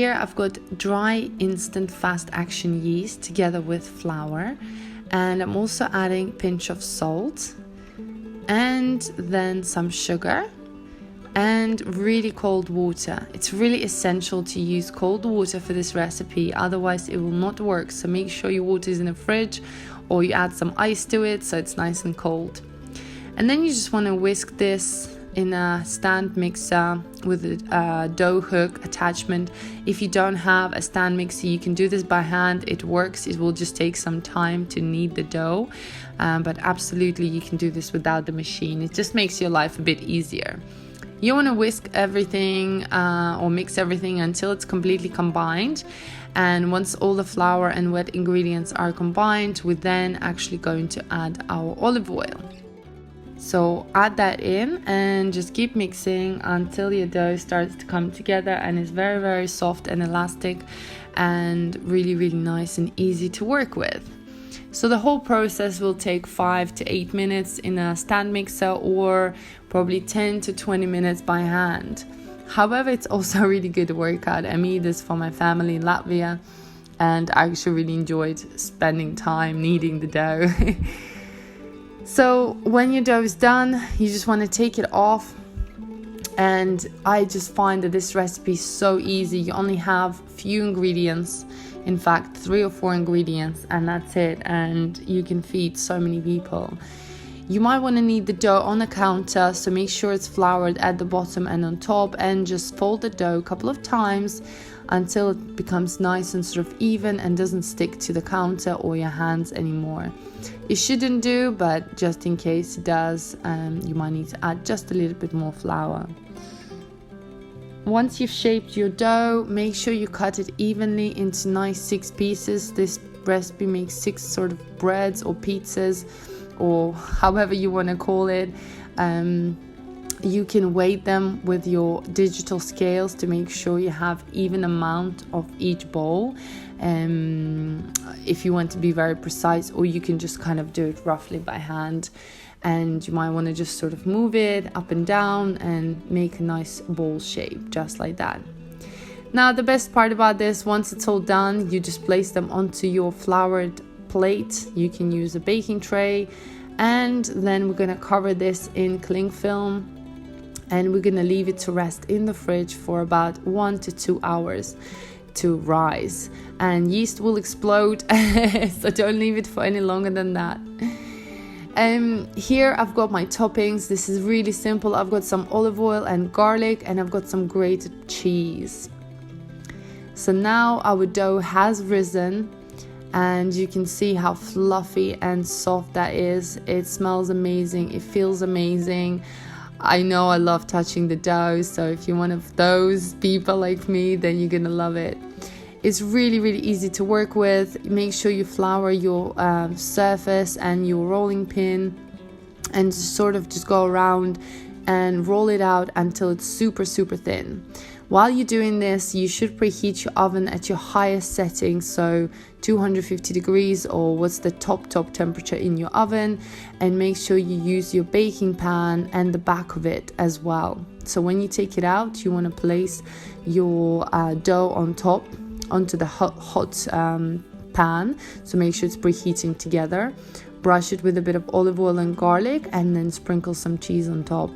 here I've got dry instant fast action yeast together with flour, and I'm also adding a pinch of salt and then some sugar and really cold water. It's really essential to use cold water for this recipe, otherwise it will not work. So make sure your water is in the fridge, or you add some ice to it so it's nice and cold. And then you just want to whisk this in a stand mixer with a dough hook attachment. If you don't have a stand mixer, you can do this by hand. It works. It will just take some time to knead the dough, but absolutely you can do this without the machine. It just makes your life a bit easier. You want to whisk everything or mix everything until it's completely combined. And once all the flour and wet ingredients are combined, we're then actually going to add our olive oil. So add that in and just keep mixing until your dough starts to come together and is very, very soft and elastic and really, really nice and easy to work with. So the whole process will take 5 to 8 minutes in a stand mixer, or probably 10 to 20 minutes by hand. However, it's also a really good workout. I made this for my family in Latvia, and I actually really enjoyed spending time kneading the dough. So when your dough is done, you just want to take it off. And I just find that this recipe is so easy. You only have few ingredients, in fact 3 or 4 ingredients, and that's it, and you can feed so many people. You might want to knead the dough on the counter, so make sure it's floured at the bottom and on top, and just fold the dough a couple of times until it becomes nice and sort of even and doesn't stick to the counter or your hands anymore. It shouldn't do, but just in case it does, you might need to add just a little bit more flour. Once you've shaped your dough, make sure you cut it evenly into nice 6 pieces. This recipe makes 6 sort of breads or pizzas, or however you want to call it. You can weight them with your digital scales to make sure you have even amount of each bowl, if you want to be very precise, or you can just kind of do it roughly by hand. And you might want to just sort of move it up and down and make a nice bowl shape, just like that. Now the best part about this, once it's all done, you just place them onto your floured plate. You can use a baking tray, and then we're going to cover this in cling film, and we're going to leave it to rest in the fridge for about 1 to 2 hours to rise, and yeast will explode. So don't leave it for any longer than that. Here I've got my toppings. This is really simple. I've got some olive oil and garlic, and I've got some grated cheese. So now our dough has risen, and you can see how fluffy and soft that is. It smells amazing. It feels amazing. I know I love touching the dough, so if you're one of those people like me, then you're gonna love it. It's really, really easy to work with. Make sure you flour your surface and your rolling pin, and sort of just go around and roll it out until it's super, super thin. While you're doing this, you should preheat your oven at your highest setting, so 250 degrees, or what's the top temperature in your oven, and make sure you use your baking pan and the back of it as well. So when you take it out, you want to place your dough on top onto the hot pan, so make sure it's preheating together. Brush it with a bit of olive oil and garlic, and then sprinkle some cheese on top.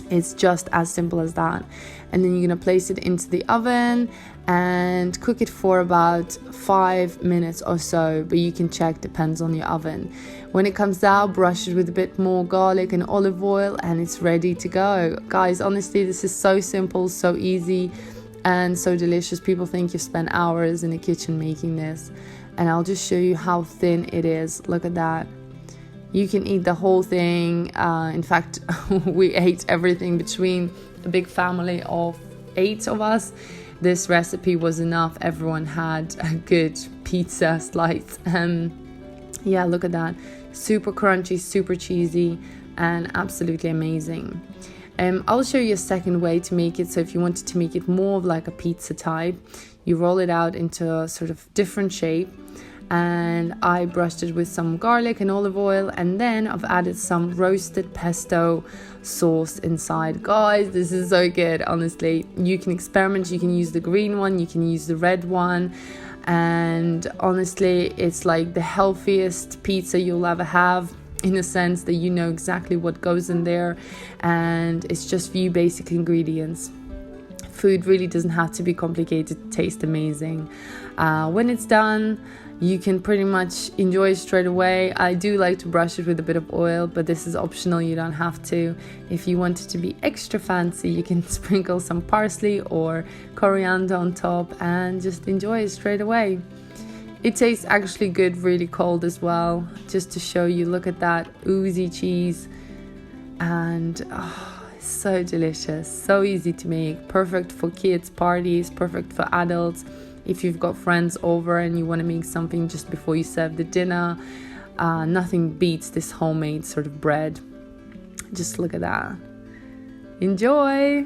It's just as simple as that. And then you're going to place it into the oven and cook it for about 5 minutes or so, but you can check, depends on your oven. When it comes out, brush it with a bit more garlic and olive oil, and it's ready to go. Guys, honestly, this is so simple, so easy, and so delicious. People think you've spent hours in the kitchen making this, and I'll just show you how thin it is. Look at that. You can eat the whole thing. In fact, we ate everything between a big family of 8 of us. This recipe was enough. Everyone had a good pizza slice. Yeah, look at that. Super crunchy, super cheesy, and absolutely amazing. I'll show you a second way to make it. So if you wanted to make it more of like a pizza type, you roll it out into a sort of different shape, and I brushed it with some garlic and olive oil, and then I've added some roasted pesto sauce inside. Guys, this is so good. Honestly, you can experiment. You can use the green one, you can use the red one, and honestly it's like the healthiest pizza you'll ever have, in a sense that you know exactly what goes in there, and it's just few basic ingredients. Food really doesn't have to be complicated to taste amazing. When it's done, you can pretty much enjoy it straight away. I do like to brush it with a bit of oil, but this is optional, you don't have to. If you want it to be extra fancy, you can sprinkle some parsley or coriander on top and just enjoy it straight away. It tastes actually good really cold as well, just to show you. Look at that oozy cheese, and it's so delicious, so easy to make, perfect for kids parties, perfect for adults. If you've got friends over and you want to make something just before you serve the dinner, nothing beats this homemade sort of bread. Just look at that. Enjoy!